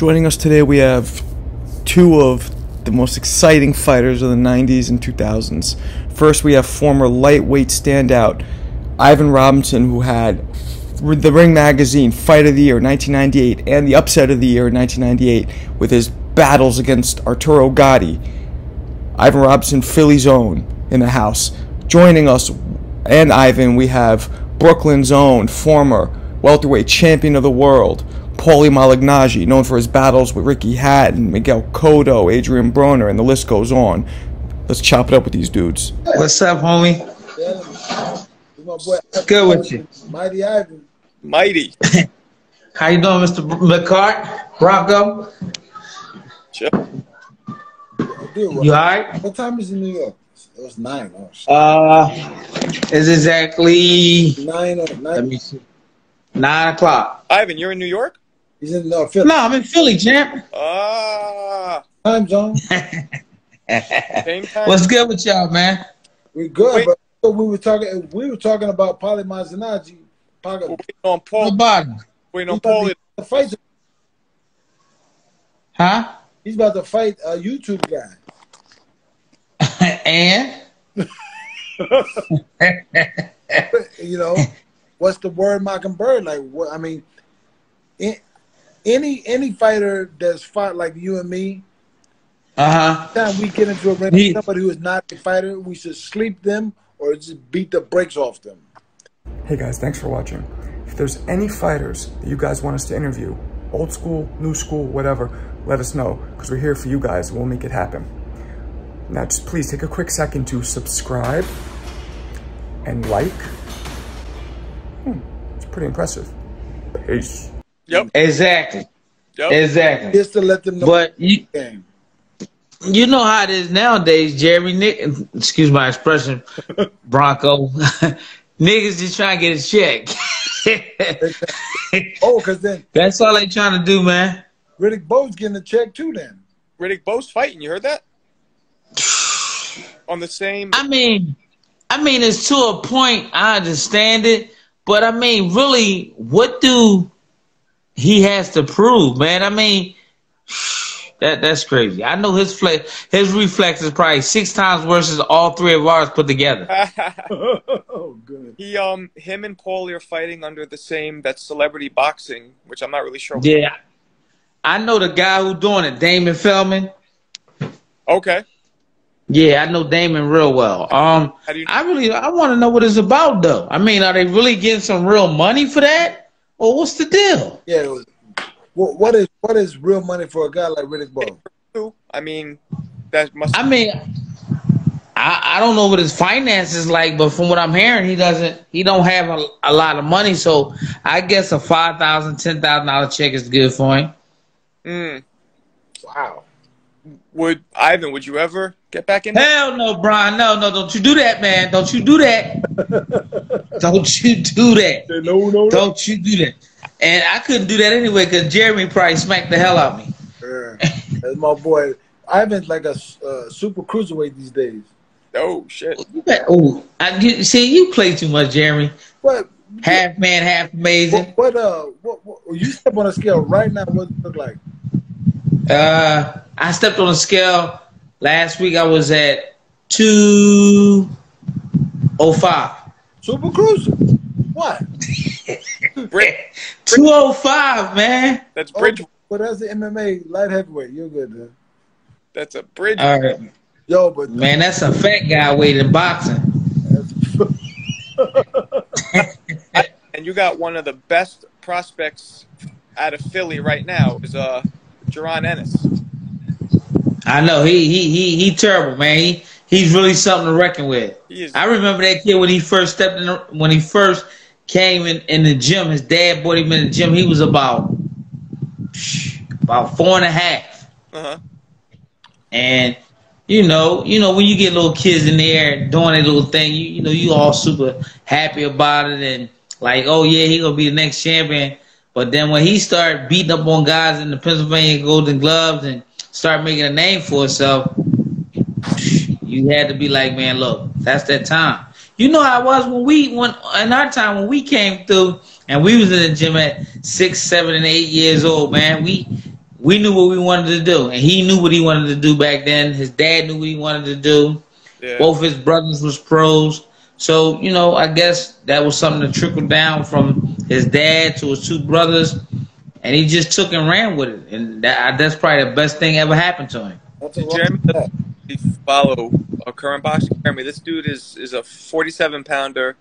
Joining us today, we have two of the most exciting fighters of the 90s and 2000s. First, we have former lightweight standout Ivan Robinson, who had the Ring Magazine Fight of the Year 1998 and the Upset of the Year 1998 with his battles against Arturo Gatti. Ivan Robinson, Philly's own, in the house. Joining us, and Ivan, we have Brooklyn's own former welterweight champion of the world, Paulie Malignaggi, known for his battles with Ricky Hatton, Miguel, Cotto, Adrian Broner, and the list goes on. Let's chop it up with these dudes. What's up, homie? Good with you. Mighty Ivan. Mighty. How you doing, Mr. McCart? Bronco? Sure. You all right? What time is it in New York? It was 9. Oh, shit. It's exactly 9. Let me see. 9 o'clock. Ivan, you're in New York? He's in Philly. No, I'm in Philly, champ. Time zone. Same time. What's good with y'all, man? We're good, Wait. but we were talking about Paulie Malignaggi. Waiting on Paul. Nobody. Waiting on Paul. Huh? He's about to fight a YouTube guy. And? You know, what's the word Mockingbird? Like, what? I mean, any fighter that's fought like you and me, time we get into a ring with somebody who is not a fighter, we should sleep them or just beat the brakes off them. Hey guys, thanks for watching. If there's any fighters that you guys want us to interview, old school, new school, whatever, let us know, because we're here for you guys and we'll make it happen. Now just please take a quick second to subscribe and like. It's pretty impressive. Peace. Yep. Exactly. Yep. Just to let them know. But you know how it is nowadays, Jeremy. Excuse my expression, Bronco. Niggas just trying to get a check. Because then that's all they trying to do, man. Riddick Bowe's getting a check too. Then Riddick Bowe's fighting. You heard that? On the same. I mean, it's to a point. I understand it, but I mean, really, what do he has to prove, man? I mean, that's crazy. I know his reflex is probably 6 times worse than all 3 of ours put together. Oh, good. Him and Paulie are fighting under the same, that's celebrity boxing, which I'm not really sure. Yeah, I know the guy who doing it, Damon Feldman. Okay. Yeah, I know Damon real well. I want to know what it's about, though. I mean, are they really getting some real money for that, or what's the deal? Yeah. What is real money for a guy like Riddick Bowe? I mean, that must. I mean, I don't know what his finances like, but from what I'm hearing, he don't have a lot of money. So I guess a $5,000, $10,000 check is good for him. Wow. Would you ever get back in? Hell no, Brian. No, don't you do that, man. Don't you do that. Don't you do that. No. Don't you do that. And I couldn't do that anyway because Jeremy probably smacked the hell out of me. That's my boy. Ivan's like a super cruiserweight these days. Oh, shit. See, you play too much, Jeremy. What? Half man, half amazing. What you step on a scale right now, what does it look like? I stepped on a scale last week. I was at 205. Super cruiser. What? 205, man. That's bridge. Well, that's the MMA light heavyweight. You're good, man. That's a bridge. All right. Yo, but man, that's a fat guy weight in boxing. And you got one of the best prospects out of Philly right now is Jaron Ennis. I know he terrible, man. He's really something to reckon with. I remember that kid when he first stepped in. When he first came in the gym, his dad brought him in the gym. He was about 4.5. And you know when you get little kids in there doing their little thing, you all super happy about it and like, oh yeah, he gonna be the next champion. But then when he started beating up on guys in the Pennsylvania Golden Gloves and start making a name for himself, you had to be like, man, look, that's that time. You know how it was when in our time when we came through and we was in the gym at 6, 7, and 8 years old, man. We we knew what we wanted to do, and he knew what he wanted to do back then. His dad knew what he wanted to do. Yeah. Both his brothers was pros. So, you know, I guess that was something that trickled down from his dad to his two brothers, and he just took and ran with it. And that's probably the best thing ever happened to him. Jeremy, follow current boxing. Jeremy, this dude is a 47-pounder.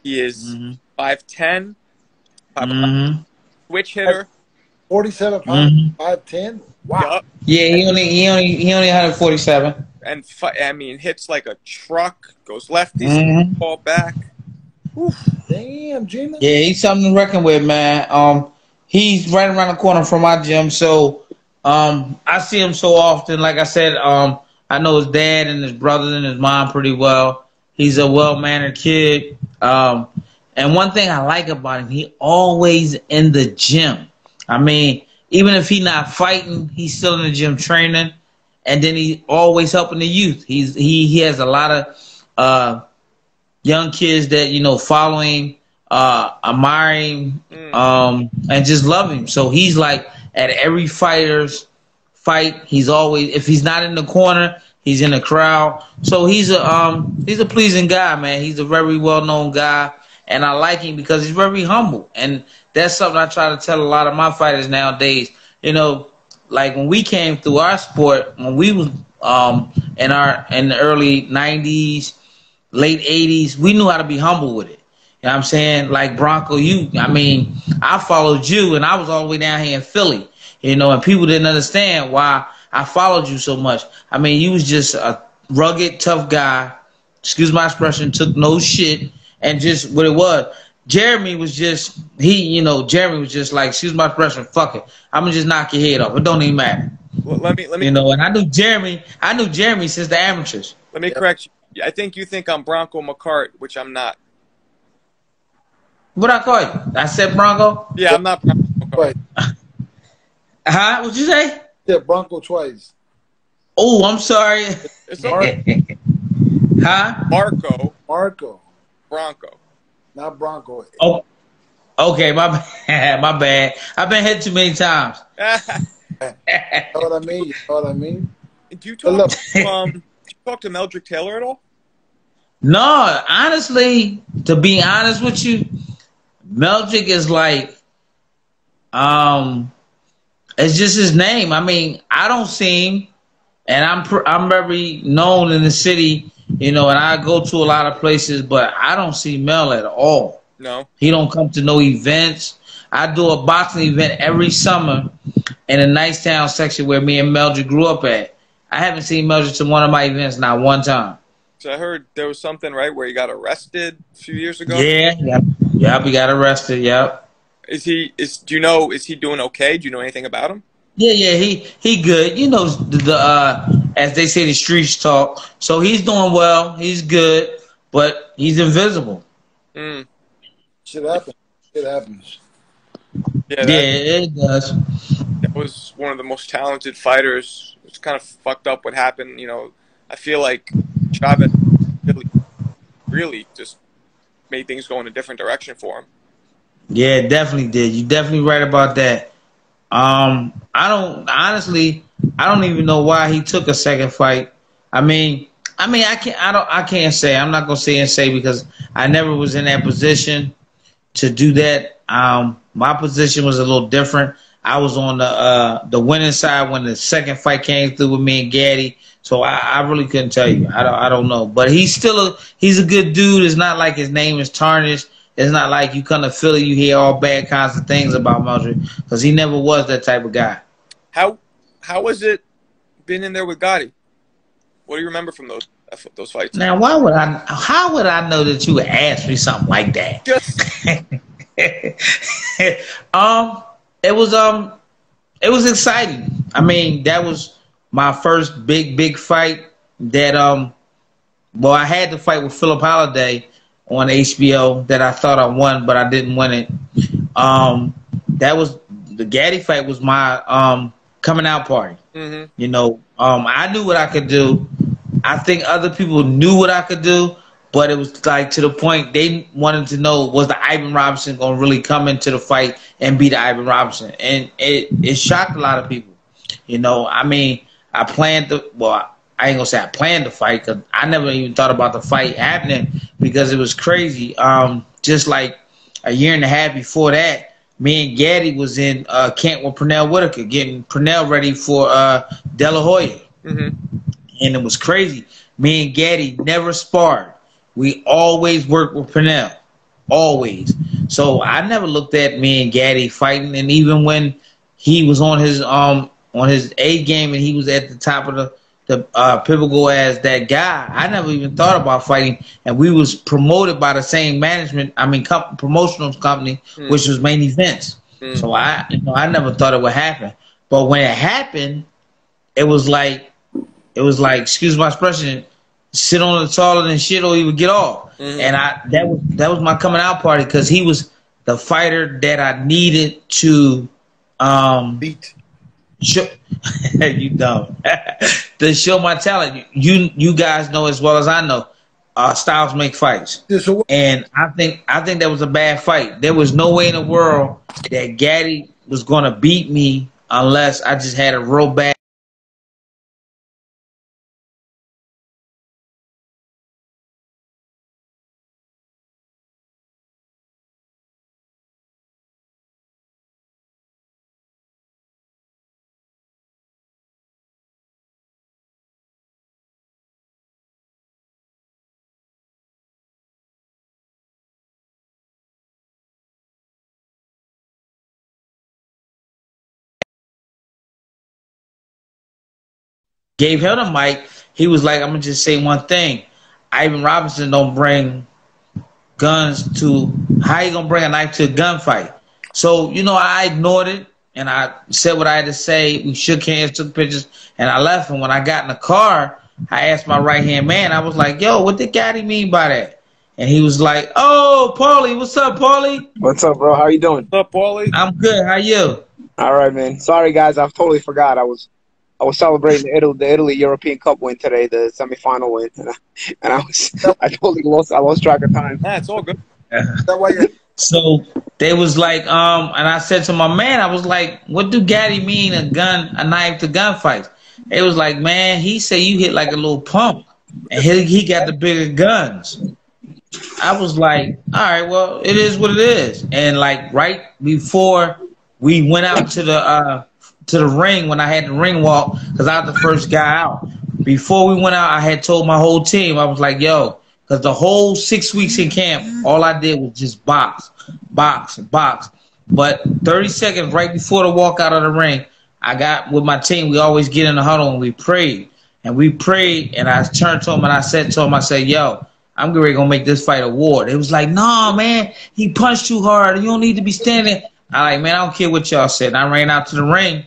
He is 5'10", switch hitter. 47 pounds, 5'10". Wow. Yep. Yeah, he only 147. And I mean, hits like a truck. Goes lefty, fall back. Oof. Damn, Jimmy. Yeah, he's something to reckon with, man. He's right around the corner from my gym, so I see him so often. Like I said, I know his dad and his brother and his mom pretty well. He's a well-mannered kid. And one thing I like about him, he always in the gym. I mean, even if he's not fighting, he's still in the gym training. And then he always helping the youth. He has a lot of young kids that, you know, follow him, admire him, and just love him. So he's like at every fighter's fight. He's always, if he's not in the corner, he's in the crowd. So he's a pleasing guy, man. He's a very well-known guy, and I like him because he's very humble. And that's something I try to tell a lot of my fighters nowadays. You know, like when we came through our sport, when we was in the early 90s, late 80s, we knew how to be humble with it. You know what I'm saying? Like Bronco, I followed you, and I was all the way down here in Philly, you know, and people didn't understand why I followed you so much. I mean, you was just a rugged, tough guy, excuse my expression, took no shit, and just what it was. Jeremy was just, Jeremy was just like, excuse my expression, fuck it. I'm going to just knock your head off. It don't even matter. Well, let me. You know, and I knew Jeremy since the amateurs. Let me correct you. I think you think I'm Bronco McCart, which I'm not. What I call you? I said Bronco? Yeah, I'm not Bronco McCart. Huh? What'd you say? Yeah, Bronco twice. Oh, I'm sorry. It's okay. Huh? Marco. Bronco. Not Bronco. Oh, okay, my bad. I've been hit too many times. You know what I mean? Do you talk to Meldrick Taylor at all? No, honestly, to be honest with you, Meldrick is like, it's just his name. I mean, I don't see him, and I'm very known in the city. You know, and I go to a lot of places, but I don't see Mel at all. No. He don't come to no events. I do a boxing event every summer in the Nicetown section where me and Meldrick grew up at. I haven't seen Meldrick to one of my events, not one time. So I heard there was something, right, where he got arrested a few years ago? Yeah, he got arrested, yep. Is he doing okay? Do you know anything about him? Yeah, he good. You know, as they say, the streets talk. So he's doing well. He's good, but he's invisible. Shit happens. It happens. Yeah, it does. That was one of the most talented fighters. It's kind of fucked up what happened. You know, I feel like Chavez really just made things go in a different direction for him. Yeah, it definitely did. You're definitely right about that. I don't even know why he took a second fight. I can't say. I'm not gonna say because I never was in that position to do that. My position was a little different. I was on the winning side when the second fight came through with me and Gatti. So I really couldn't tell you. I don't know. But he's a good dude. It's not like his name is tarnished. It's not like you come to Philly, you hear all bad kinds of things about Meldrick, because he never was that type of guy. How was it being in there with Gotti? What do you remember from those fights? Now, how would I know that you would ask me something like that? It was exciting. I mean, that was my first big fight that I had to fight with Philip Holiday on HBO that I thought I won, but I didn't win it. That was the Gatti fight was my coming out party. You know, I knew what I could do. I think other people knew what I could do, but it was like to the point they wanted to know, was the Ivan Robinson going to really come into the fight and beat Ivan Robinson? And it shocked a lot of people. You know, I mean, I planned to. Well, I ain't gonna say I planned to fight because I never even thought about the fight happening because it was crazy. Just like a year and a half before that, me and Gaddy was in camp with Pernell Whitaker, getting Pernell ready for De La Hoya. And it was crazy. Me and Gaddy never sparred. We always worked with Pernell. Always. So I never looked at me and Gaddy fighting. And even when he was on his A game and he was at the top of the pivotal as that guy, I never even thought about fighting. And we was promoted by the same management, promotional company, which was Main Events. So I never thought it would happen. But when it happened, it was like, excuse my expression, sit on the taller than shit or he would get off. And that was my coming out party because he was the fighter that I needed to beat. You dumb. To show my talent. You guys know as well as I know, styles make fights. And I think that was a bad fight. There was no way in the world that Gaddy was gonna beat me unless I just had a real bad. Gave him the mic. He was like, I'm gonna just say one thing. Ivan Robinson don't bring guns to, how you gonna bring a knife to a gunfight? So, you know, I ignored it and I said what I had to say. We shook hands, took pictures, and I left. And when I got in the car, I asked my right-hand man, I was like, yo, what did Gaddy mean by that? And he was like, oh, Paulie, what's up, Paulie? What's up, bro? How you doing? What's up, Paulie? I'm good. How you? All right, man. Sorry, guys. I totally forgot. I was celebrating the Italy European Cup win today, the semifinal win, and I totally lost track of time. Yeah, it's all good. So they was like, and I said to my man, I was like, what do Gaddy mean a knife to gunfights? It was like, man, he said you hit like a little pump, and he got the bigger guns. I was like, all right, well, it is what it is. And like right before we went out to the ring, when I had the ring walk, because I was the first guy out. Before we went out, I had told my whole team, I was like, yo, because the whole 6 weeks in camp, all I did was just box. But 30 seconds right before the walk out of the ring, I got with my team, we always get in the huddle and we prayed. And I turned to him and I said to him, I said, yo, I'm going to make this fight a war. It was like, nah, man, he punched too hard. You don't need to be standing. I like, man, I don't care what y'all said. And I ran out to the ring.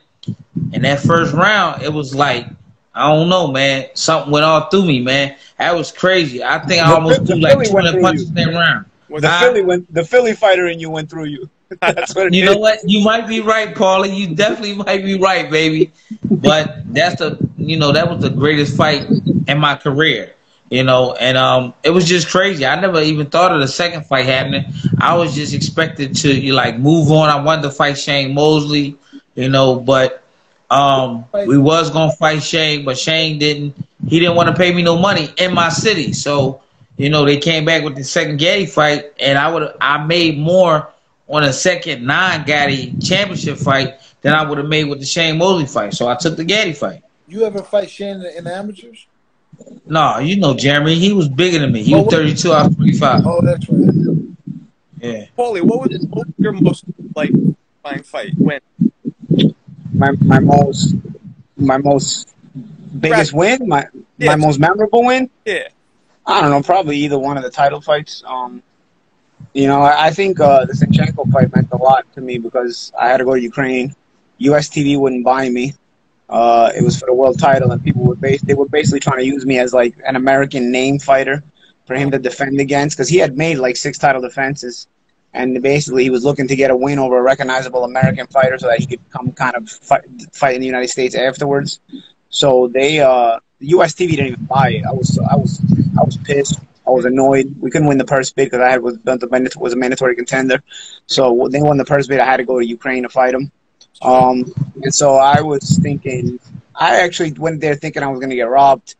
And that first round, it was like, I don't know, man. Something went all through me, man. That was crazy. I think I almost threw like 20 punches that round. The Philly fighter in you went through you. That's what you know what? You might be right, Paulie. You definitely might be right, baby. But that was the greatest fight in my career. You know, and it was just crazy. I never even thought of the second fight happening. I was just expected to move on. I wanted to fight Shane Mosley, you know, but we was gonna fight Shane, but Shane didn't want to pay me no money in my city. So, you know, they came back with the second Gaddy fight, and I made more on a second non-Gaddy championship fight than I would have made with the Shane Mosley fight. So I took the Gaddy fight. You ever fight Shane in the amateurs? No, you know Jeremy. He was bigger than me. He was 32, I was 25. Oh, that's right. Yeah. Paulie, what was your most fine fight? When? My most biggest win, my most memorable win. Yeah. I don't know, probably either one of the title fights. You know, I think the Zinchenko fight meant a lot to me because I had to go to Ukraine. US TV wouldn't buy me. It was for the world title, and people were basically trying to use me as like an American name fighter for him to defend against, because he had made like 6 title defenses, and basically he was looking to get a win over a recognizable American fighter so that he could come kind of fight in the United States afterwards. So they US TV didn't even buy it. I was pissed. I was annoyed. We couldn't win the purse bid because was a mandatory contender. So when they won the purse bid, I had to go to Ukraine to fight him. And so I was thinking, I actually went there thinking I was going to get robbed,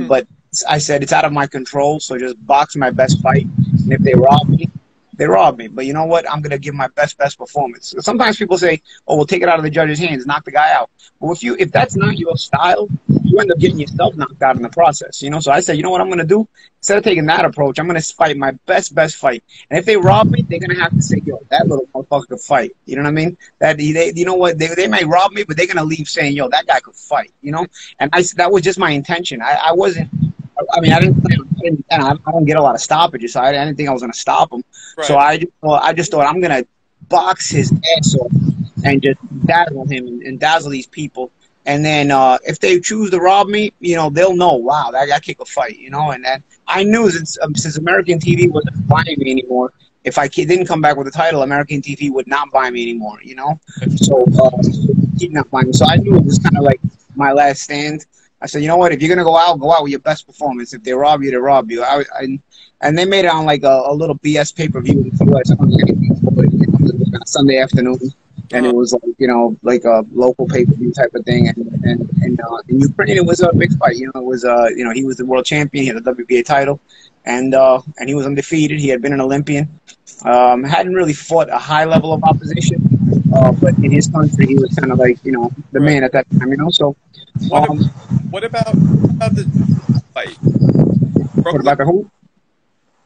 but I said it's out of my control, so just box my best fight, and if they rob me, they rob me. But you know what? I'm going to give my best performance. Sometimes people say, oh, we'll take it out of the judge's hands, knock the guy out. But if that's not your style, you end up getting yourself knocked out in the process, you know? So I said, you know what I'm going to do? Instead of taking that approach, I'm going to fight my best fight. And if they rob me, they're going to have to say, yo, that little motherfucker could fight. You know what I mean? You know what? They may rob me, but they're going to leave saying, yo, that guy could fight, you know? And that was just my intention. I wasn't. I mean, I don't get a lot of stoppages, so I didn't think I was going to stop him. Right. So I just thought I'm going to box his ass off and just dazzle him and dazzle these people. And then if they choose to rob me, you know, they'll know, wow, that guy could fight, you know. And then I knew since American TV wasn't buying me anymore, if I didn't come back with a title, American TV would not buy me anymore, you know. So he'd not buy me. So I knew it was kind of like my last stand. I said, you know what? If you're gonna go out with your best performance. If they rob you, they rob you. And they made it on like a little BS pay-per-view in the US. I don't think anything on a Sunday afternoon, and it was like, you know, like a local pay-per-view type of thing. And in Ukraine, it was a big fight. You know, it was you know, he was the world champion. He had the WBA title, and he was undefeated. He had been an Olympian. Hadn't really fought a high level of opposition, but in his country, he was kind of like, you know, the man at that time. You know, so. What about the fight? What about the who?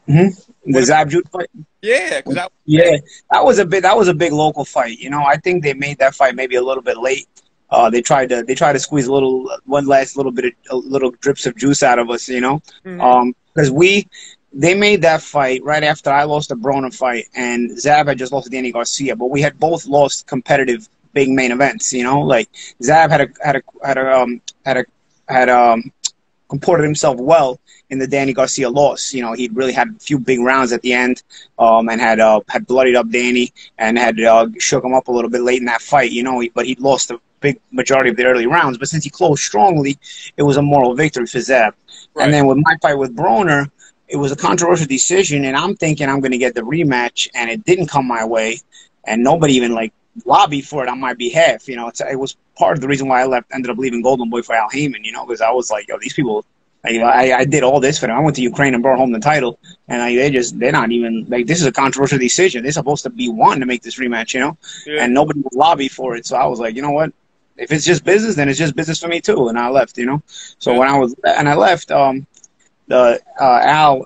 The Zab Judah fight? Yeah, that was a big local fight. You know, I think they made that fight maybe a little bit late. They tried to squeeze one last little bit of little drips of juice out of us. You know, because they made that fight right after I lost the Broner fight, and Zab had just lost to Danny Garcia, but we had both lost competitive big main events, you know, like Zab had comported himself well in the Danny Garcia loss. You know, he'd really had a few big rounds at the end, and had bloodied up Danny and had shook him up a little bit late in that fight, you know, but he'd lost the big majority of the early rounds. But since he closed strongly, it was a moral victory for Zab. Right. And then with my fight with Broner, it was a controversial decision, and I'm thinking I'm going to get the rematch, and it didn't come my way, and nobody even like lobby for it on my behalf. You know, it was part of the reason why I ended up leaving Golden Boy for Al Heyman, you know, because I was like, yo, these people, I did all this for them. I went to Ukraine and brought home the title, and they're not even, like, this is a controversial decision. They're supposed to be one to make this rematch, you know, and nobody would lobby for it. So I was like, you know what, if it's just business, then it's just business for me too. And I left, you know. So when I left, Al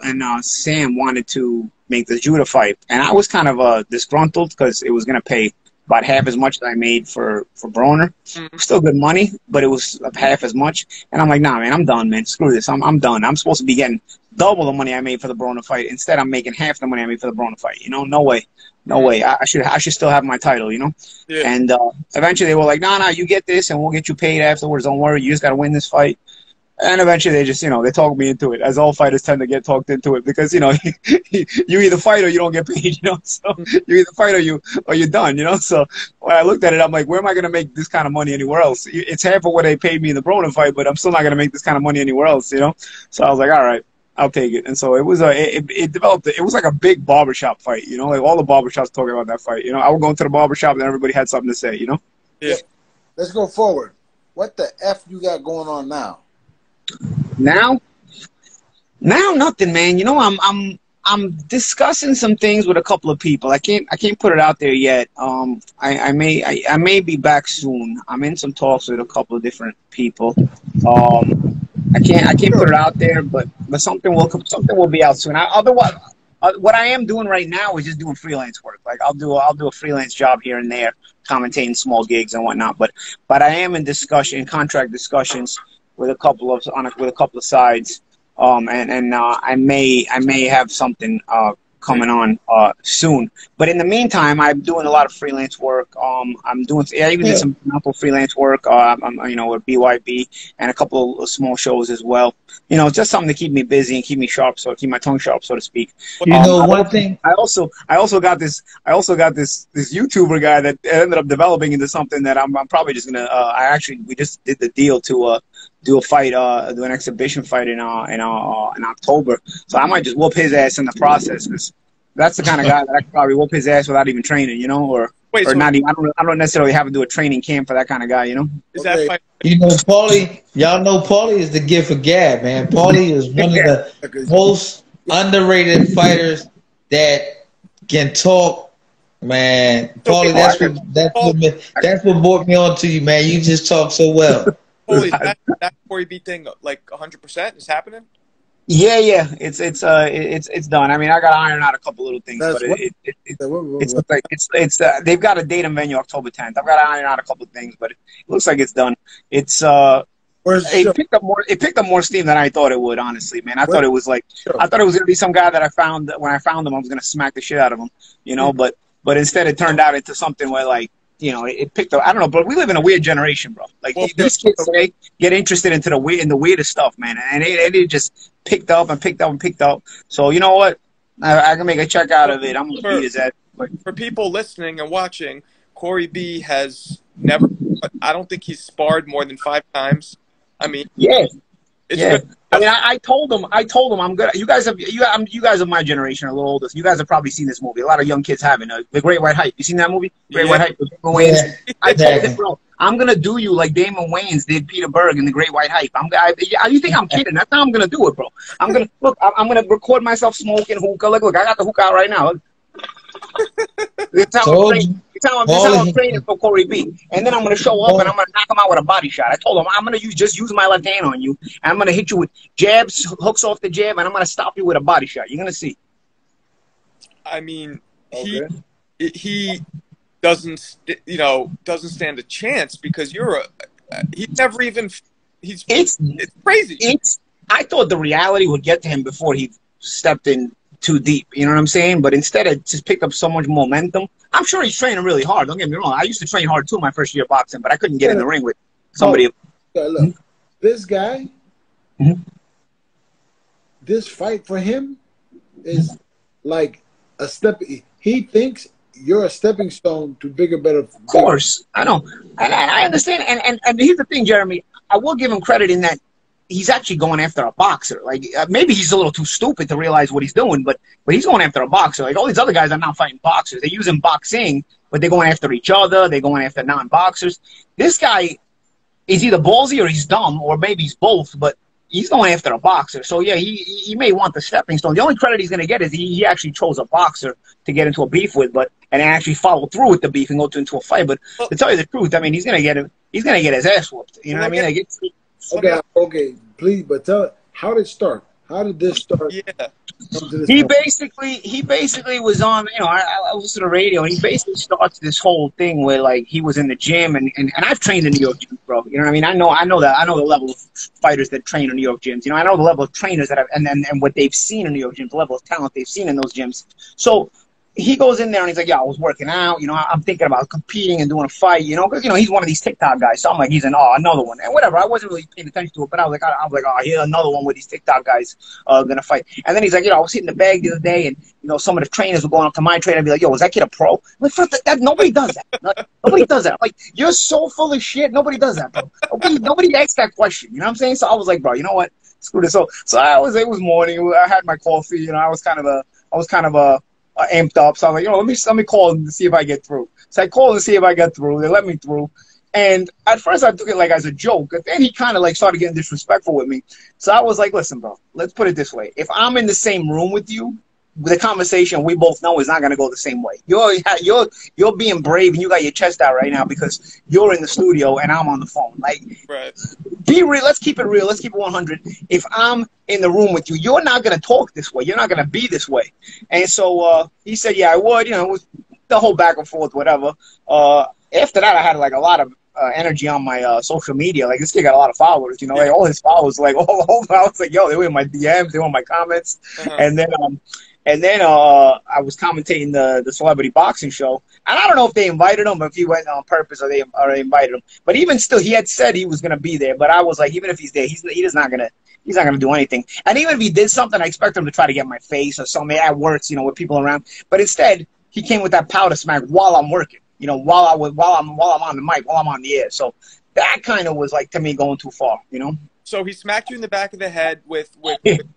and Sam wanted to make the Judah fight, and I was kind of disgruntled because it was going to pay about half as much that I made for Broner. Still good money, but it was half as much. And I'm like, nah, man, I'm done, man. Screw this. I'm done. I'm supposed to be getting double the money I made for the Broner fight. Instead, I'm making half the money I made for the Broner fight. You know, no way. No way. I should still have my title, you know? Yeah. And eventually they were like, nah, you get this, and we'll get you paid afterwards. Don't worry. You just got to win this fight. And eventually they just, you know, they talked me into it, as all fighters tend to get talked into it, because, you know, you either fight or you don't get paid, you know, so you either fight or you're done, you know. So when I looked at it, I'm like, where am I going to make this kind of money anywhere else? It's half of what they paid me in the Broner fight, but I'm still not going to make this kind of money anywhere else, you know. So I was like, all right, I'll take it. And so it was it developed, it was like a big barbershop fight, you know, like all the barbershops talking about that fight, you know. I would go into the barbershop and everybody had something to say, you know. Yeah. Let's go forward. What the F you got going on now? Now nothing, man. You know, I'm discussing some things with a couple of people. I can't put it out there yet. I may be back soon. I'm in some talks with a couple of different people. I can't put it out there, but something will be out soon. Otherwise, what I am doing right now is just doing freelance work. Like I'll do a freelance job here and there, commentating small gigs and whatnot. But I am in contract discussions with a couple of sides, and I may have something coming on soon. But in the meantime, I'm doing a lot of freelance work. I even did some freelance work. You know, with BYB and a couple of small shows as well. You know, just something to keep me busy and keep me sharp, so keep my tongue sharp, so to speak. You know, one thing. I also got this YouTuber guy that ended up developing into something that I'm probably just gonna. We just did the deal to do a fight, do an exhibition fight in October. So I might just whoop his ass in the process, because that's the kind of guy that I could probably whoop his ass without even training, you know. Or or not even. I don't necessarily have to do a training camp for that kind of guy. You know. Is that fight? You know, Paulie. Y'all know Paulie is the gift of gab, man. Paulie is one of the most underrated fighters that can talk, man. Paulie, that's what brought me on to you, man. You just talk so well. Paulie, that Corey B thing, like 100% is happening. Yeah, it's done. I mean, I got to iron out a couple little things, but it's they've got a date and venue October 10th. I've got to iron out a couple of things, but it looks like it's done. It's it picked up more steam than I thought it would. Honestly, man, I thought it was I thought it was gonna be some guy that I found when I found him, I was gonna smack the shit out of him, you know. But instead, it turned out into something where it picked up. I don't know, but we live in a weird generation, bro. These kids today get interested into the weirdest stuff, man, and it just picked up and picked up and picked up. So you know what? I can make a check out of it. I'm gonna beat his ass. For people listening and watching, Corey B has never. I don't think he's sparred more than 5 times. I mean, it's good. I mean, I told him I'm good. You guys of my generation are a little older. So you guys have probably seen this movie. A lot of young kids haven't. The Great White Hype. You seen that movie? Great White Hype with Damon Wayans. I told him, bro, I'm gonna do you like Damon Wayans did Peter Berg in The Great White Hype. You think I'm kidding? That's how I'm gonna do it, bro. I'm gonna record myself smoking hookah. Look, I got the hookah out right now. This is how I'm training for Corey B. And then I'm going to show up and I'm going to knock him out with a body shot. I told him I'm going to use my left hand on you. And I'm going to hit you with jabs, hooks off the jab, and I'm going to stop you with a body shot. You're going to see. I mean, he doesn't stand a chance because it's crazy. I thought the reality would get to him before he stepped in too deep, you know what I'm saying? But instead, it just picked up so much momentum. I'm sure he's training really hard. Don't get me wrong. I used to train hard too my first year of boxing, but I couldn't get in the ring with somebody. Look, this guy, this fight for him is like a step. He thinks you're a stepping stone to bigger, better. Of course, I know, and I understand. And here's the thing, Jeremy. I will give him credit in that he's actually going after a boxer. Maybe he's a little too stupid to realize what he's doing, but he's going after a boxer. Like all these other guys are not fighting boxers. They're using boxing, but they're going after each other. They're going after non-boxers. This guy is either ballsy or he's dumb, or maybe he's both, but he's going after a boxer. So, yeah, he may want the stepping stone. The only credit he's going to get is he actually chose a boxer to get into a beef with, and actually follow through with the beef and go into a fight. But to tell you the truth, I mean, he's going to get his ass whooped. You know what I mean? Okay, please, but tell it. How did it start? How did this start? Yeah. He basically was on. I listen to the radio, and he basically starts this whole thing where he was in the gym, and I've trained in New York gyms, bro. You know what I mean? I know the level of fighters that train in New York gyms. I know the level of trainers that have, and what they've seen in New York gyms, the level of talent they've seen in those gyms. So he goes in there and he's like, I was working out, I'm thinking about competing and doing a fight, because, he's one of these TikTok guys. So I'm like, he's another one. And whatever, I wasn't really paying attention to it, but I was like, here's another one where these TikTok guys going to fight. And then he's like, I was hitting the bag the other day, and, some of the trainers were going up to my trainer and be like, yo, was that kid a pro? I'm like, that nobody does that. Nobody does that. I'm like, you're so full of shit. Nobody does that, bro. Nobody asks that question. You know what I'm saying? So I was like, bro, you know what? Screw this. So it was morning. I had my coffee. I was kind of amped up. So I was like, let me call and see if I get through. So I called to see if I got through. They let me through. And at first I took it as a joke. But then he kind of started getting disrespectful with me. So I was like, listen, bro, let's put it this way. If I'm in the same room with you, the conversation we both know is not going to go the same way. You're being brave and you got your chest out right now because you're in the studio and I'm on the phone. Right. Be real. Let's keep it real. Let's keep it 100. If I'm in the room with you, you're not going to talk this way. You're not going to be this way. And so he said, yeah, I would. It was the whole back and forth, whatever. After that, I had a lot of energy on my social media. This kid got a lot of followers. All his followers all over. I was like, yo, they were in my DMs, they were in my comments, And then I was commentating the celebrity boxing show, and I don't know if they invited him, or if he went on purpose, or they invited him. But even still, he had said he was gonna be there. But I was like, even if he's there, he's not gonna do anything. And even if he did something, I expect him to try to get my face or something. That works, with people around. But instead, he came with that powder smack while I'm working. While I'm on the mic, while I'm on the air. So that kind of was to me going too far. So he smacked you in the back of the head with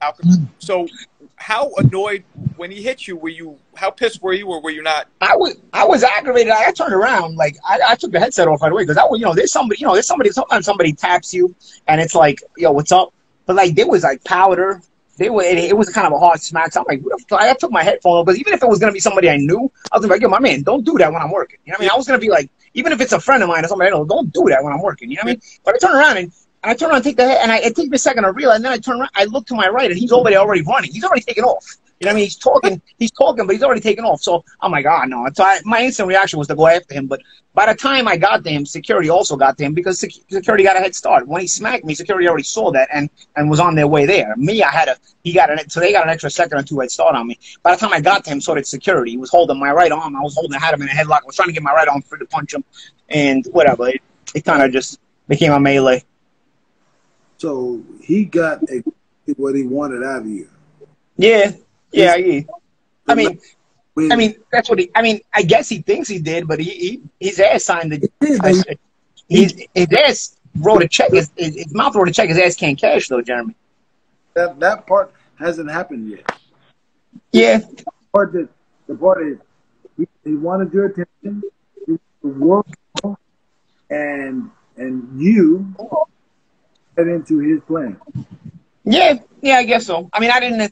alcohol. So how annoyed when he hit you? How pissed were you, or were you not? I was aggravated. I turned around, like I took the headset off right away, because there's somebody sometimes somebody taps you and it's like, yo, what's up? But like there was like powder. It was kind of a hard smack. So I'm like, what the fuck? I took my headphone off, because even if it was gonna be somebody I knew, I was like, yo, my man, don't do that when I'm working. You know what I mean? I was gonna be like, even if it's a friend of mine or somebody I know, don't do that when I'm working. You know what I mean? But I turn around and take the head, and it takes me a second to realize, and then I turn around, I look to my right, and he's already running. He's already taken off. You know what I mean? He's talking, but he's already taken off. So I'm like, oh, no. So my instant reaction was to go after him. But by the time I got to him, security also got to him, because security got a head start. When he smacked me, security already saw that and was on their way there. Me, so they got an extra second or two head start on me. By the time I got to him, so did security. He was holding my right arm. I had him in a headlock. I was trying to get my right arm free to punch him. And whatever. It kind of just became a melee. So he got what he wanted out of you. Yeah. I mean, that's what I guess he thinks he did, but his ass signed the. His ass wrote a check. His mouth wrote a check. His ass can't cash though, Jeremy. That part hasn't happened yet. Yeah. The part is he wanted your attention. He worked, and you get into his plan. Yeah, I guess so. I mean, I didn't.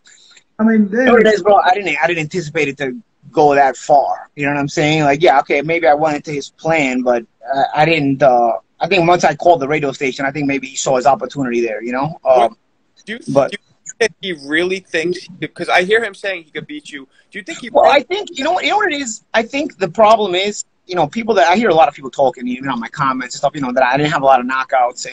Bro, I didn't anticipate it to go that far. You know what I'm saying? Like, yeah, okay, maybe I went into his plan, but I didn't. I think once I called the radio station, I think maybe he saw his opportunity there. You know. Do you think that he really thinks? Because I hear him saying he could beat you. Do you think he? Well, I think you know what it is. I think the problem is, people that I hear a lot of people talking, even on my comments and stuff. That I didn't have a lot of knockouts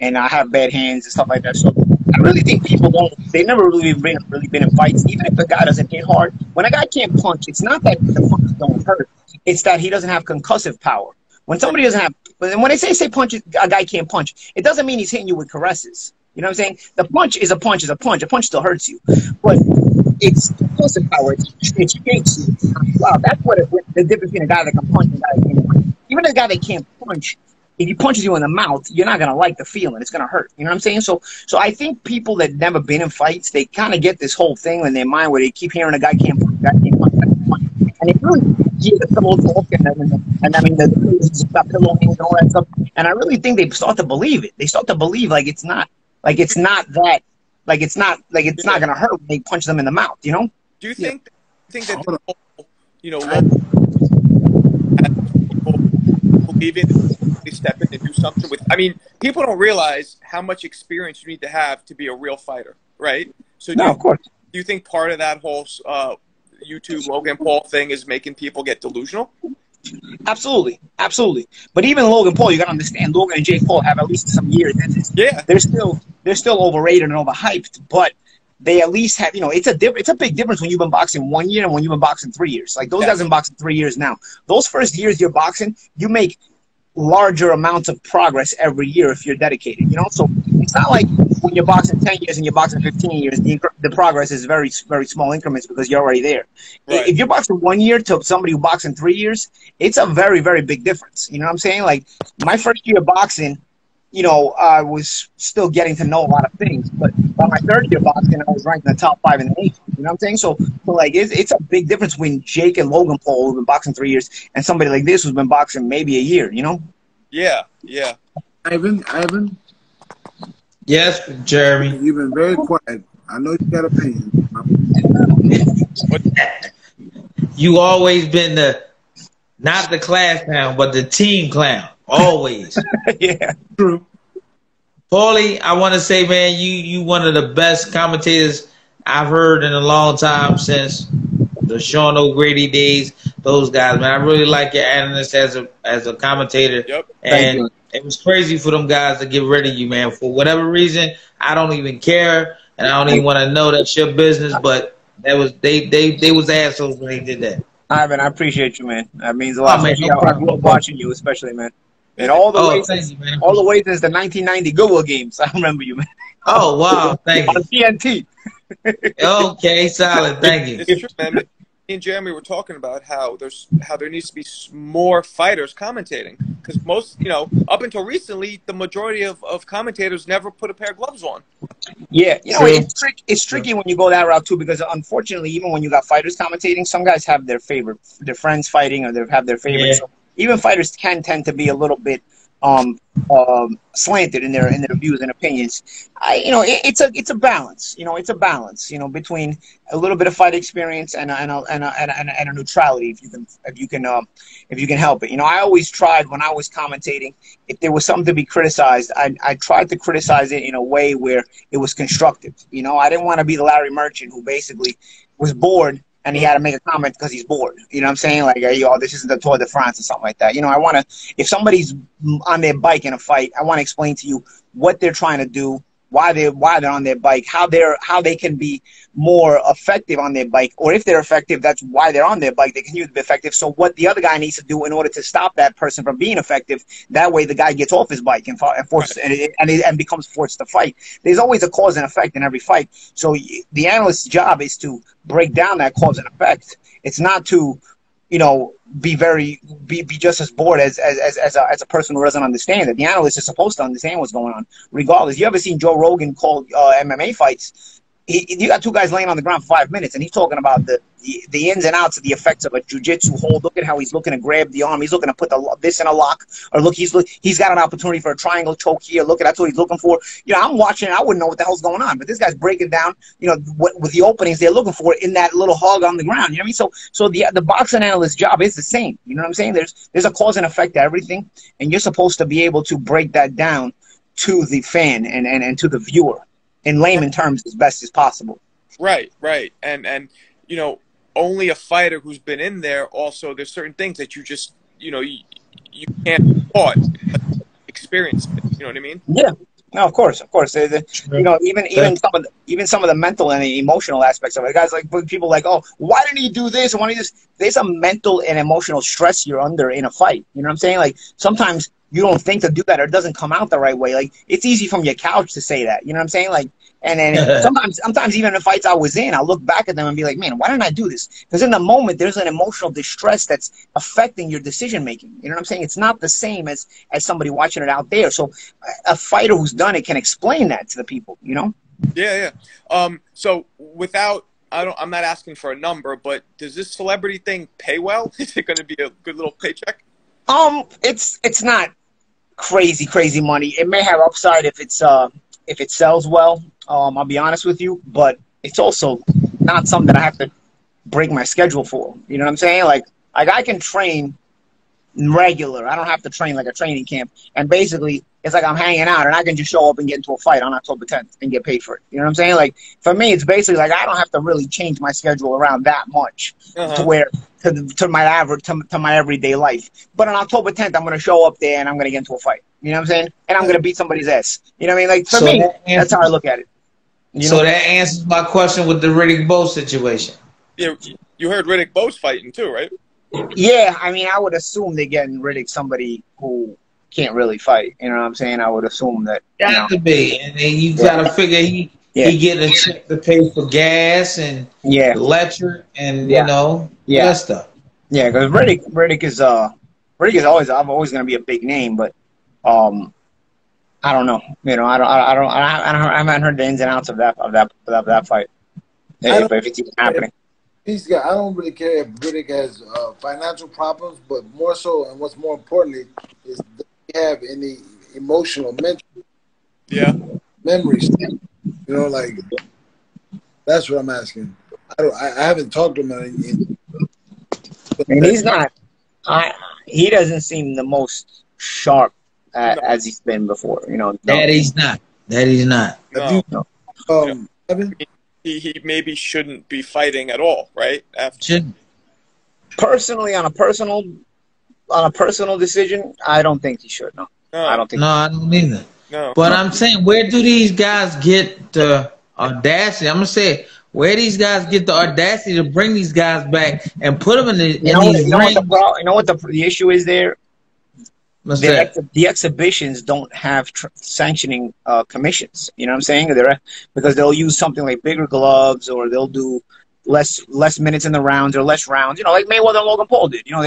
and I have bad hands and stuff like that. So I really think people they've never really been in fights. Even if the guy doesn't hit hard, when a guy can't punch, it's not that the punches don't hurt. It's that he doesn't have concussive power. When somebody doesn't have, when they say punch, a guy can't punch, it doesn't mean he's hitting you with caresses. You know what I'm saying? The punch is a punch is a punch. A punch still hurts you. But it's concussive power. It shakes you. Wow, that's what the difference between a guy that can punch and a guy that can't punch. Even a guy that can't punch, if he punches you in the mouth, you're not gonna like the feeling. It's gonna hurt. You know what I'm saying? So I think people that never been in fights, they kind of get this whole thing in their mind where they keep hearing a guy can't punch, guy can't punch, guy can't punch, and they really hear the pillow talk and the pillow hands and all that stuff. And I really think they start to believe it. They start to believe it's not gonna hurt when they punch them in the mouth. You know? Do you think that people believe it? They step in and do something with. I mean, people don't realize how much experience you need to have to be a real fighter, right? So, of course. Do you think part of that whole YouTube Logan Paul thing is making people get delusional? Absolutely. But even Logan Paul, you got to understand, Logan and Jake Paul have at least some years. Yeah, they're still overrated and overhyped, but they at least have. It's a big difference when you've been boxing 1 year and when you've been boxing 3 years. Like those guys have been boxing 3 years now. Those first years you're boxing, you make larger amounts of progress every year if you're dedicated, so it's not like when you're boxing 10 years and you're boxing 15 years, the progress is very, very small increments because you're already there. Right. If you're boxing 1 year to somebody who boxing 3 years, it's a very, very big difference. You know what I'm saying? Like my first year boxing, I was still getting to know a lot of things, but by my third year boxing, I was ranked in the top 5 in the nation. You know what I'm saying? So like, it's a big difference between Jake and Logan Paul, who've been boxing 3 years, and somebody like this who's been boxing maybe a year, Yeah. Ivan? Yes, Jeremy? You've been very quiet. I know you got opinions. You always been not the class clown, but the team clown. Always. Yeah. True. Paulie, I want to say, man, you one of the best commentators I've heard in a long time since the Sean O'Grady days. Those guys, man, I really like your analyst as a commentator. Yep. And it was crazy for them guys to get rid of you, man. For whatever reason, I don't even care, and I don't even want to know that's your business. But they was assholes when they did that. Ivan, I appreciate you, man. That means a lot. Man, I grew up watching you, especially, man. And all the way since the 1990 Goodwill games, I remember you, man. Oh wow, thank you. On TNT. Okay, solid. Thank you. It's true, man. and Jeremy were talking about how there needs to be more fighters commentating, because most, up until recently, the majority of commentators never put a pair of gloves on. Yeah, it's tricky when you go that route too, because unfortunately, even when you got fighters commentating, some guys have their friends fighting, or they have their favorites. Yeah. So even fighters can tend to be a little bit slanted in their views and opinions. It's a balance. It's a balance. Between a little bit of fight experience and a neutrality, if you can help it. I always tried when I was commentating, if there was something to be criticized, I tried to criticize it in a way where it was constructive. I didn't want to be the Larry Merchant who basically was bored and he had to make a comment because he's bored. You know what I'm saying? Like, this isn't the Tour de France or something like that. I want to, if somebody's on their bike in a fight, I want to explain to you what they're trying to do, why they're on their bike, how they can be more effective on their bike, or if they're effective, that's why they're on their bike. They can use to be effective. So what the other guy needs to do in order to stop that person from being effective, that way the guy gets off his bike and becomes forced to fight. There's always a cause and effect in every fight. So the analyst's job is to break down that cause and effect. It's not to be just as bored as a person who doesn't understand it. The analyst is supposed to understand what's going on, regardless. You ever seen Joe Rogan call MMA fights? You got two guys laying on the ground for 5 minutes, and he's talking about the ins and outs of the effects of a jiu-jitsu hold. Look at how he's looking to grab the arm. He's looking to put this in a lock, or look, he's got an opportunity for a triangle choke here. Look, that's what he's looking for. I'm watching it. I wouldn't know what the hell's going on, but this guy's breaking down, with the openings they're looking for in that little hog on the ground. You know what I mean? So the boxing analyst's job is the same. You know what I'm saying? There's a cause and effect to everything, and you're supposed to be able to break that down to the fan and to the viewer in layman terms as best as possible. Right. And only a fighter who's been in there, also there's certain things that you just, you can't thought experience it, you know what I mean? Yeah. No, of course. Even some of the mental and the emotional aspects of it. Guys people like, oh, why didn't he do this? And why didn't he just? There's a mental and emotional stress you're under in a fight. You know what I'm saying? Like, sometimes you don't think to do that, or it doesn't come out the right way. Like, it's easy from your couch to say that. You know what I'm saying? Like, and then sometimes even in fights I was in, I'll look back at them and be like, man, why didn't I do this? Because in the moment, there's an emotional distress that's affecting your decision making. You know what I'm saying? It's not the same as somebody watching it out there. So a fighter who's done it can explain that to the people. Yeah. So I'm not asking for a number, but does this celebrity thing pay well? Is it going to be a good little paycheck? It's not crazy money. It may have upside if it sells well. I'll be honest with you, but it's also not something that I have to break my schedule for. You know what I'm saying? Like I can train regular. I don't have to train like a training camp. And basically, it's like I'm hanging out, and I can just show up and get into a fight on October 10th and get paid for it. You know what I'm saying? Like, for me, it's basically like I don't have to really change my schedule around that much to where to my average to my everyday life. But on October 10th, I'm going to show up there and I'm going to get into a fight. You know what I'm saying? And I'm going to beat somebody's ass. You know what I mean? Like, for me, that's how I look at it. So that answers my question with the Riddick Bowe situation. Yeah, you heard Riddick Bowe's fighting too, right? Yeah, I mean, I would assume they're getting Riddick somebody who can't really fight. You know what I'm saying? I would assume that. Got to be, and then you gotta figure he getting a check to pay for gas and electric and that stuff. Yeah, because Riddick is always gonna be a big name, but I don't know. I haven't heard the ins and outs of that fight. If it's even happening. I don't really care if Riddick has financial problems, but more so, and what's more importantly, is does he have any emotional, mental memories? Like, that's what I'm asking. I haven't talked to him and he's not. He doesn't seem the most sharp as he's been before. That he's not. No. He maybe shouldn't be fighting at all, right? Personally, on a personal decision, I don't think he should. No, I don't think. No, I don't either. No. But I'm saying, where do these guys get the audacity? I'm gonna say, where these guys get the audacity to bring these guys back and put them in these rings? You know what the issue is there? The exhibitions don't have sanctioning commissions. You know what I'm saying? Because they'll use something like bigger gloves, or they'll do less minutes in the rounds or less rounds. You know, like Mayweather and Logan Paul did. You know,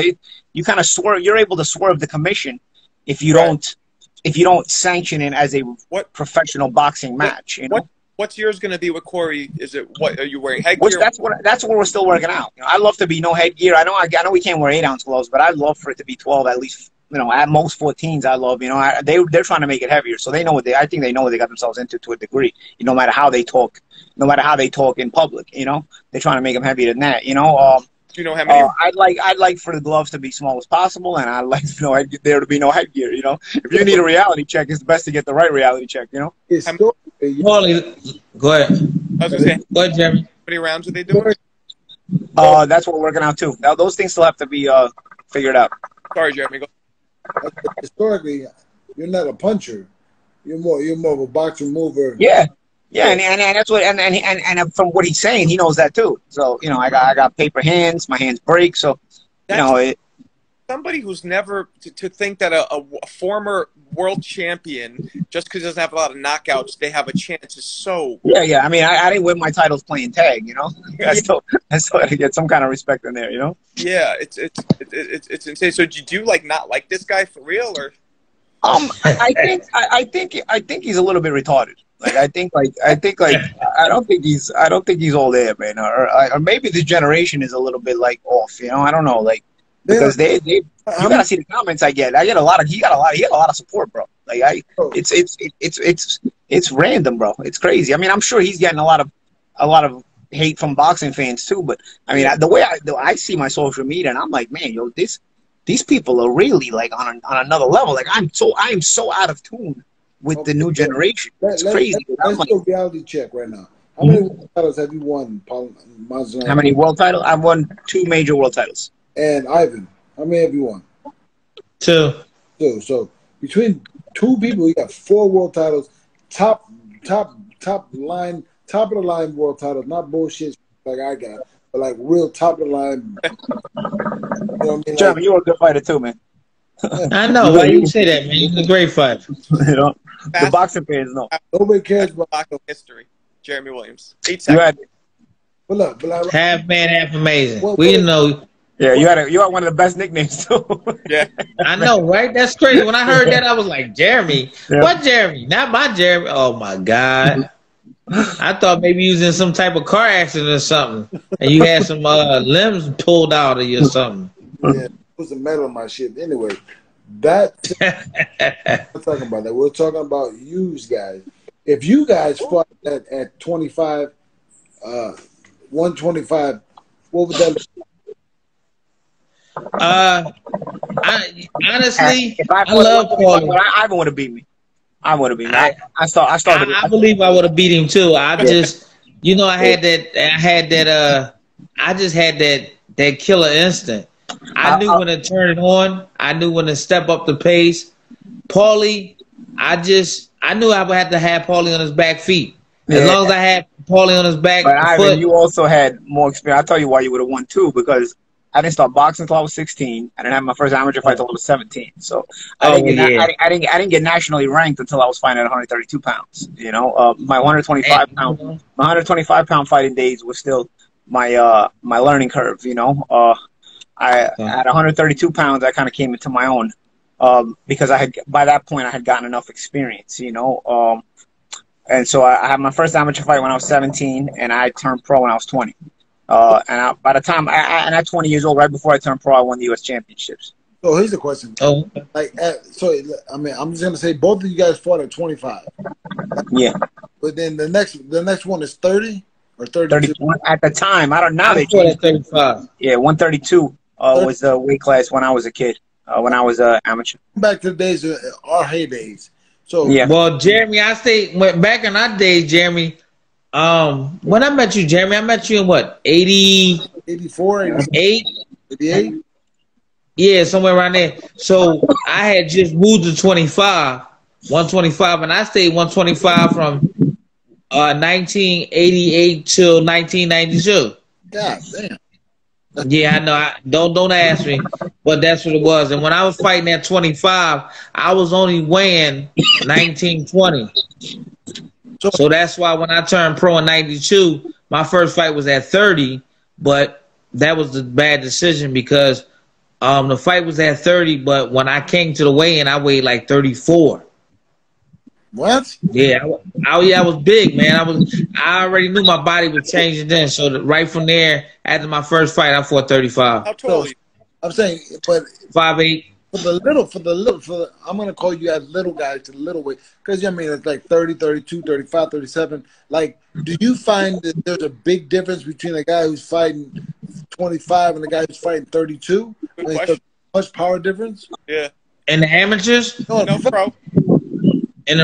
you kind of swerve. You're able to swerve the commission if you don't sanction it as a professional boxing match. You know. What's yours going to be with Corey? Is it what are you wearing headgear? That's what we're still working out. You know, I love to be no headgear. I know we can't wear 8-ounce gloves, but I'd love for it to be 12 at least. You know, at most 14s. I love. You know, they're trying to make it heavier, so they know I think they know what they got themselves into to a degree. You know, no matter how they talk in public. You know, they're trying to make them heavier than that. You know. Do you know how many? I'd like for the gloves to be small as possible, and I'd like there to be no headgear. You know, if you need a reality check, it's best to get the right reality check. You know. Paulie, go ahead. I was gonna say, go ahead, Jeremy. How many rounds are they doing? That's what we're working out too. Now those things still have to be figured out. Sorry, Jeremy. Go. Historically, you're not a puncher. You're more of a boxer mover. Yeah, and that's what and from what he's saying, he knows that too. So you know, I got paper hands. My hands break. So you know, somebody who's never to think that a former world champion, just because he doesn't have a lot of knockouts, they have a chance is so. Yeah. I mean, I didn't win my titles playing tag. You know, I still had to get some kind of respect in there. You know. Yeah, it's insane. So do you not like this guy for real, or? I think he's a little bit retarded. I don't think he's all there, man. Or maybe this generation is a little bit off. You know, I don't know, because you gotta see the comments I get. He got a lot of support, bro. It's random, bro. It's crazy. I mean, I'm sure he's getting a lot of hate from boxing fans too. But I mean, the way I see my social media, and I'm like, man, yo, these people are really on another level. I am so out of tune with the new generation. It's crazy. Let's do a reality check right now. How many world titles have you won, Paulie Malignaggi? How many world titles? I've won 2 major world titles. And Ivan, how many have you won? 2. So between 2 people, you got 4 world titles. Top of the line world titles, not bullshit like I got, but real top of the line. You know what I mean? Jeremy, you're a good fighter too, man. I know. Why you say that, man? You're a great fighter. You know, the boxing fans know. Nobody cares about boxing history. Jeremy Williams. 8 seconds. But half man, half amazing. We know. Yeah, you had one of the best nicknames too. Yeah, I know, right? That's crazy. When I heard that, I was like, Jeremy. Yeah. What Jeremy? Not my Jeremy. Oh my God. I thought maybe you was in some type of car accident or something, and you had some limbs pulled out of you or something. Yeah, put some metal on my shit. Anyway, we're talking about that. We're talking about you guys. If you guys fought at 25, 125, what would that look like? Honestly, if I love Paulie. Ivan would have beat me. I would have beat me. I started. I believe I would have beat him too. I just, I just had that killer instinct. I knew when to turn it on. I knew when to step up the pace. Paulie, I knew I would have to have Paulie on his back feet. As long as I had Paulie on his back foot. Ivan, you also had more experience. I'll tell you why you would have won too, because I didn't start boxing until I was 16. I didn't have my first amateur fight until I was 17. So I didn't get nationally ranked until I was fighting at 132 pounds. You know, my 125 pound fighting days was still my learning curve. You know, at 132 pounds, I kind of came into my own because by that point I had gotten enough experience. You know, and so I had my first amateur fight when I was 17, and I turned pro when I was 20. By the time at 20 years old, right before I turned pro, I won the U.S. championships. So here's the question. Oh, I'm just gonna say both of you guys fought at 25. Yeah. But then the next one is 30 or 32. 31 at the time. I don't know. They changed 35. Yeah, 132 was the weight class when I was a kid. When I was an amateur. Back to the days of our heydays. So yeah. Well, Jeremy, back in our days, Jeremy. When I met you, Jeremy, I met you in what, 80? 84, 88? 88? Yeah, somewhere around there. So I had just moved to 125, and I stayed 125 from 1988 till 1992. God damn. Yeah, I know. Don't ask me, but that's what it was. And when I was fighting at 25, I was only weighing 1920. So that's why when I turned pro in 92, my first fight was at 30, but that was the bad decision because the fight was at 30, but when I came to the weigh-in, I weighed like 34. What? Yeah, I was big, man. I already knew my body was changing then. So right from there, after my first fight, I fought 35. How tall are you? I'm saying, but 5'8". for the I'm gonna call you as little guys to the little weight because I mean it's like 30, 32, 35, 37. Like, do you find that there's a big difference between a guy who's fighting 25 and a guy who's fighting 32? I mean, there's much power difference. Yeah. And the amateurs? No, Pro. And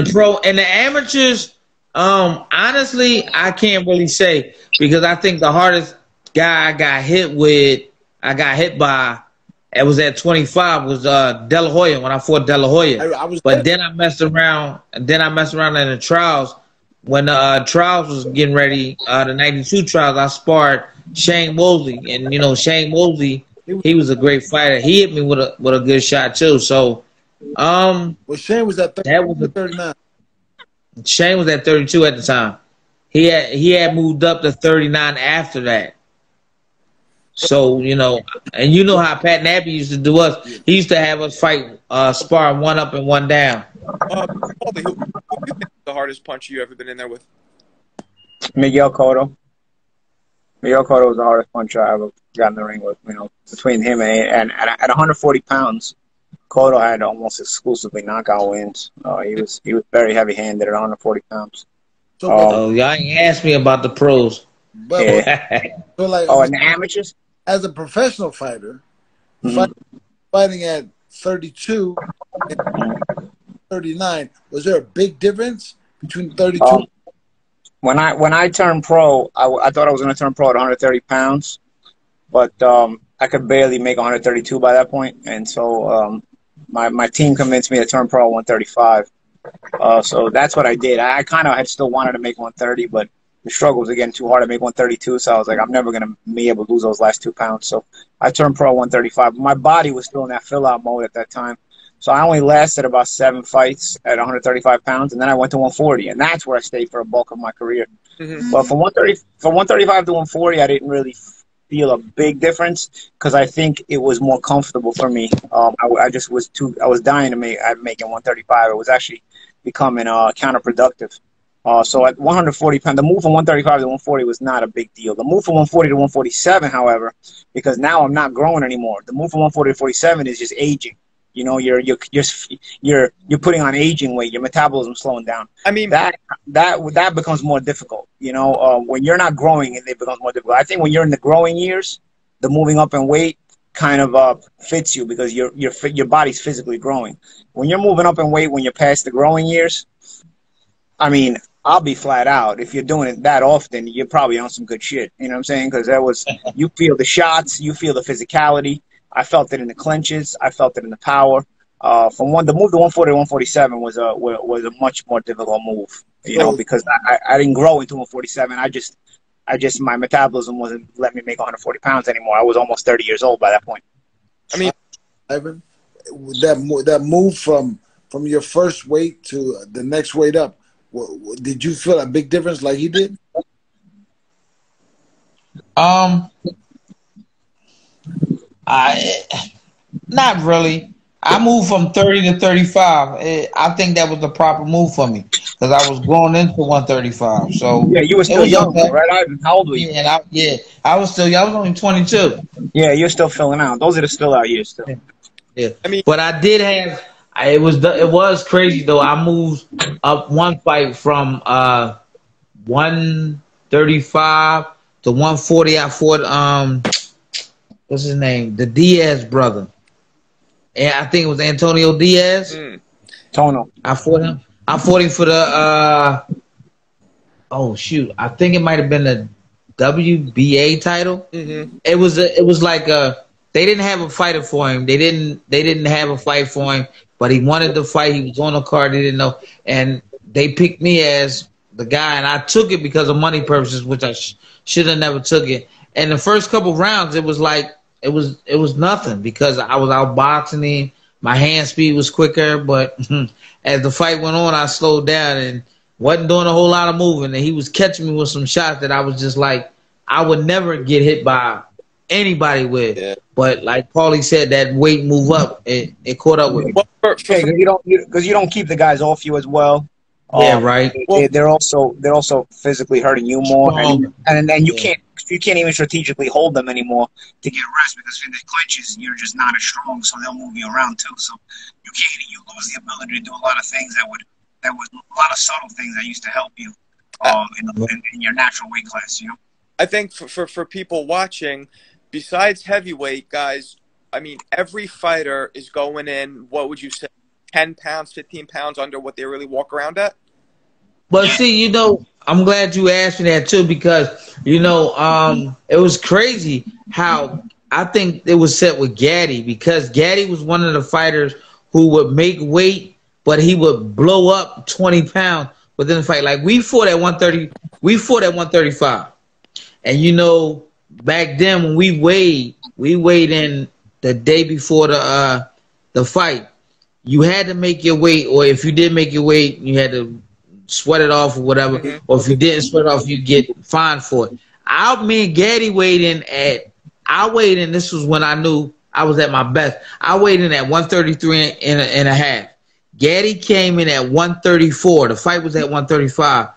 the amateurs, honestly, I can't really say because I think the hardest guy I got hit by, it was at 25, was De La Hoya when I fought De La Hoya. Then I messed around, in the trials. When the trials was getting ready, the 92 trials, I sparred Shane Mosley, and Shane Mosley, he was a great fighter. He hit me with a good shot too. So. Well, Shane was at 39. Shane was at 32 at the time. He had moved up to 39 after that. So and you know how Pat Nappy used to do us. He used to have us fight, spar one up and one down. Paulie, who you think is the hardest punch you ever been in there with? Miguel Cotto. Miguel Cotto was the hardest puncher I ever got in the ring with. Between him and at 140 pounds. Cotto had almost exclusively knockout wins. He was very heavy-handed at 140 pounds. So, y'all ain't asked me about the pros. But, yeah. So like, and the amateurs? As a professional fighter, fighting at 32 and 39, was there a big difference between 32? When I turned pro, I thought I was going to turn pro at 130 pounds, but I could barely make 132 by that point, and so my team convinced me to turn pro at 135. So that's what I did. I kind of had still wanted to make 130, but the struggle was getting too hard to make 132. So I was like, I'm never going to be able to lose those last 2 pounds. So I turned pro at 135. My body was still in that fill-out mode at that time. So I only lasted about 7 fights at 135 pounds, and then I went to 140, and that's where I stayed for a bulk of my career. But from 135 to 140, I didn't really feel a big difference because I think it was more comfortable for me. I just was I was dying to make 135. It was actually becoming counterproductive. So at 140 pounds, the move from 135 to 140 was not a big deal. The move from 140 to 147, however, because now I'm not growing anymore. The move from 140 to 47 is just aging. You're putting on aging weight. Your metabolism slowing down. I mean, that becomes more difficult. When you're not growing, it becomes more difficult. I think when you're in the growing years, the moving up in weight kind of fits you because your body's physically growing. When you're moving up in weight, when you're past the growing years, I mean, I'll be flat out. If you're doing it that often, you're probably on some good shit. You know what I'm saying? Because you feel the shots, you feel the physicality. I felt it in the clinches. I felt it in the power. The move to 140 to 147 was a much more difficult move. Because I didn't grow into 147. My metabolism wasn't letting me make 140 pounds anymore. I was almost 30 years old by that point. I mean, Ivan, that move from your first weight to the next weight up, did you feel a big difference like he did? Not really. I moved from 30 to 35. I think that was the proper move for me because I was going into 135. So yeah, you were still young, right? Ivan, how old were you? I was still young. I was only 22. Yeah, you're still filling out. Those are the still out years, still. Yeah. I mean, but I did have. It was crazy though. I moved up one fight from 135 to 140. I fought what's his name? The Diaz brother. And I think it was Antonio Diaz. Tono. I fought him. I fought him for the oh shoot. I think it might have been the WBA title. It was like they didn't have a fighter for him. They didn't have a fight for him, but he wanted to fight. He was on the card. They didn't know, and they picked me as the guy, and I took it because of money purposes, which I should have never took it. And the first couple rounds, it was like it was nothing because I was outboxing him. My hand speed was quicker, but as the fight went on, I slowed down, and wasn't doing a whole lot of moving, and he was catching me with some shots that I was just like, I would never get hit by anybody with. Yeah. But like Paulie said, that weight move up, it caught up with me. Well, because you don't keep the guys off you as well. Yeah, right. They're also physically hurting you more, and then you can't even strategically hold them anymore to get rest, because in the clinches you're just not as strong, so they'll move you around too. So you lose the ability to do a lot of things that was a lot of subtle things that used to help you in your natural weight class. You know, I think for people watching, besides heavyweight guys, I mean, every fighter is going in, what would you say, 10 pounds, 15 pounds under what they really walk around at? But see, you know, I'm glad you asked me that too, because, you know, it was crazy how I think it was set with Gatti, because Gatti was one of the fighters who would make weight, but he would blow up 20 pounds within the fight. Like we fought at 130, we fought at 135. And, you know, back then when we weighed in the day before the fight. You had to make your weight, or if you did make your weight, you had to sweat it off or whatever. Mm-hmm. Or if you didn't sweat it off, you get fined for it. Me and Gatti weighed in this was when I knew I was at my best. I weighed in at 133 and a half. Gatti came in at 134. The fight was at 135.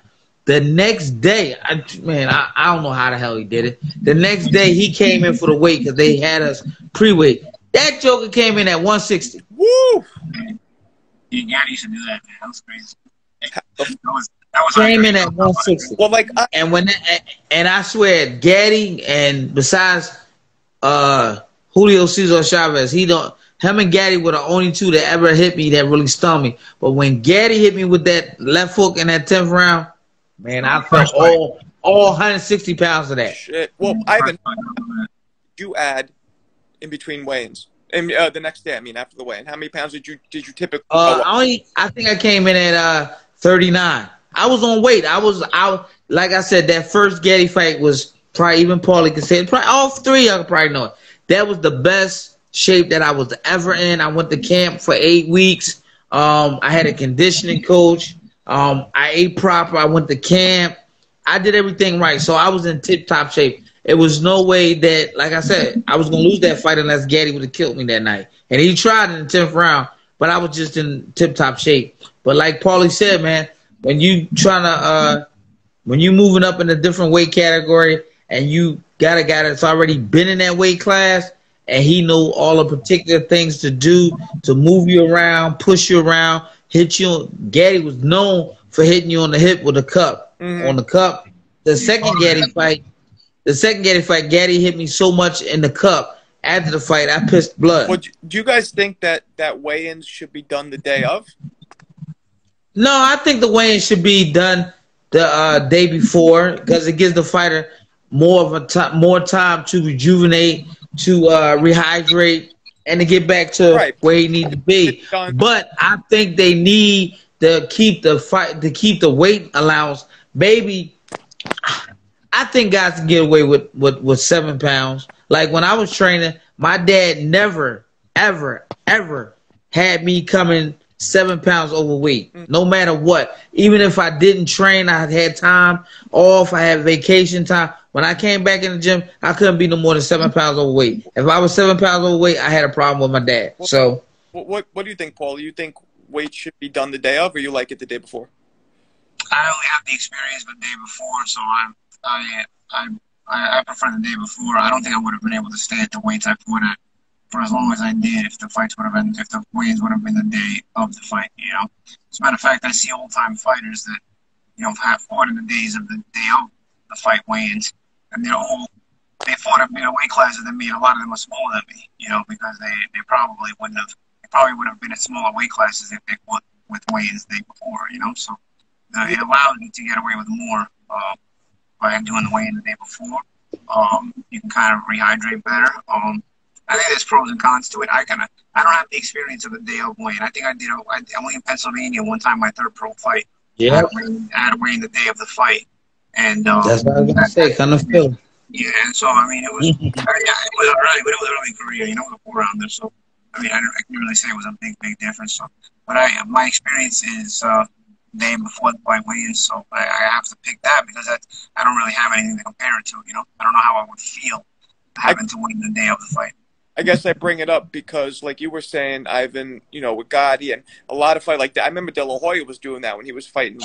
The next day, I don't know how the hell he did it. The next day, he came in for the weight because they had us pre-weight. That joker came in at 160. Woo! Yeah, Gatti used to do that, man. That was crazy. Came in at 160. Well, like, and I swear, Gatti and besides Julio Cesar Chavez, him and Gatti were the only two that ever hit me that really stung me. But when Gatti hit me with that left hook in that 10th round, man, I felt all 160 pounds of that. Shit. Well, Ivan, you add in between weigh-ins, and the next day, I mean, after the weigh-in, how many pounds did you typically? I think I came in at 39. I was on weight. I was like I said, that first Gatti fight was probably, even Paulie could say it, probably all three of you probably know it. That was the best shape that I was ever in. I went to camp for 8 weeks. I had a conditioning coach. I ate proper. I went to camp. I did everything right. So I was in tip-top shape. It was no way that, like I said, I was going to lose that fight unless Gatti would have killed me that night. And he tried in the 10th round, but I was just in tip-top shape. But like Paulie said, man, when you when you moving up in a different weight category and you got a guy that's already been in that weight class and he know all the particular things to do to move you around, push you around, hit you. Gatti was known for hitting you on the hip with a cup. Mm-hmm. On the cup. The second Gatti fight, Gatti hit me so much in the cup. After the fight, I pissed blood. Well, do you guys think that weigh-ins should be done the day of? No, I think the weigh-in should be done the day before, because it gives the fighter more time to rejuvenate, to rehydrate, and to get back to where he needs to be. But I think they need to keep the weight allowance. Baby, I think guys can get away with 7 pounds. Like when I was training, my dad never, ever, ever had me coming 7 pounds overweight, no matter what. Even if I didn't train, I had time off, I had vacation time. When I came back in the gym, I couldn't be no more than 7 pounds overweight. If I was 7 pounds overweight, I had a problem with my dad. So, what do you think, Paul? You think weight should be done the day of, or you like it the day before? I only have the experience the day before, so I prefer the day before. I don't think I would have been able to stay at the weights I fought at for as long as I did if the weigh-ins would have been the day of the fight, you know. As a matter of fact, I see old-time fighters that, you know, have fought in the days of the day of the fight weigh-ins, and they fought at bigger weight classes than me. A lot of them are smaller than me, you know, because they probably would have been at smaller weight classes if they fought with weigh-ins the day before, you know. So it allowed me to get away with more by doing the weigh-in the day before. You can kind of rehydrate better. I think there's pros and cons to it. I don't have the experience of the day of weigh-in. I think I went in Pennsylvania one time, my third pro fight. Yeah. I had a weigh-in the day of the fight. And that's what I was gonna say, kind of feel. Yeah, so I mean, it was it was a really career, you know, with a 4-rounder. So I mean, I can't really say it was a big difference. So, but my experience is day before the fight weigh-in. So I have to pick that because I don't really have anything to compare it to. You know, I don't know how I would feel having to win the day of the fight. I guess I bring it up because, like you were saying, Ivan, you know, with Gotti and a lot of fight like that. I remember De La Hoya was doing that when he was fighting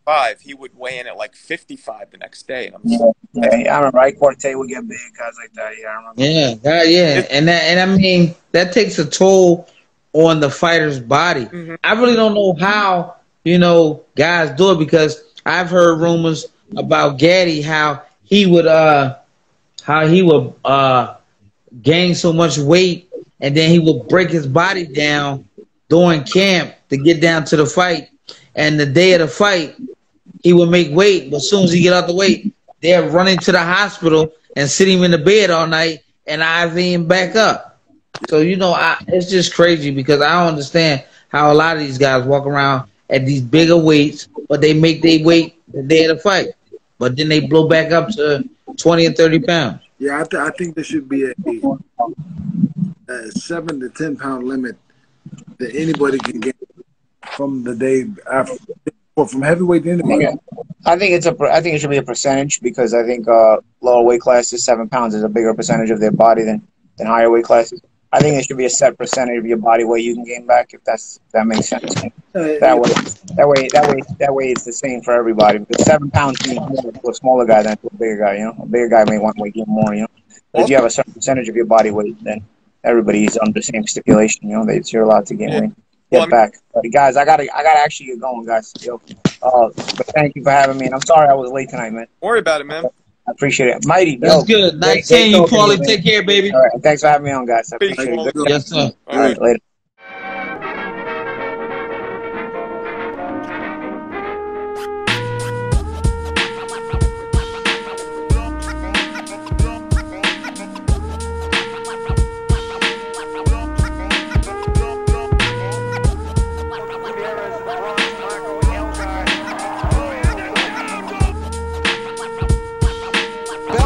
5. He would weigh in at like 55 the next day. And I remember Corte would get big, guys like that. Yeah, I remember. Yeah, and I mean that takes a toll on the fighter's body. Mm-hmm. I really don't know how, you know, guys do it because I've heard rumors about Gatti how he would gain so much weight and then he would break his body down during camp to get down to the fight, and the day of the fight he would make weight, but as soon as he get out the weight, they're running to the hospital and sit him in the bed all night and IV him back up. So, you know, it's just crazy because I don't understand how a lot of these guys walk around at these bigger weights, but they make their weight the day of the fight. But then they blow back up to 20 and 30 pounds. Yeah, I think there should be a 7 to 10 pound limit that anybody can get from the day after, or from heavyweight to anybody. I think it should be a percentage because I think lower weight classes, 7 pounds is a bigger percentage of their body than higher weight classes. I think it should be a set percentage of your body weight you can gain back, if that makes sense. That way it's the same for everybody because 7 pounds means more to a smaller guy than to a bigger guy. You know, a bigger guy may want to weigh more. You know, but if you have a certain percentage of your body weight, then everybody's under the same stipulation. You know, that you're allowed to get back. But guys, I gotta actually get going, guys. Yo, but thank you for having me, and I'm sorry I was late tonight, man. Don't worry about it, man. I appreciate it. Mighty, that's good. Nice seeing you, Paulie. Take care, baby. All right, thanks for having me on, guys. I appreciate it. Yes, sir. All right, later.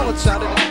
It sounded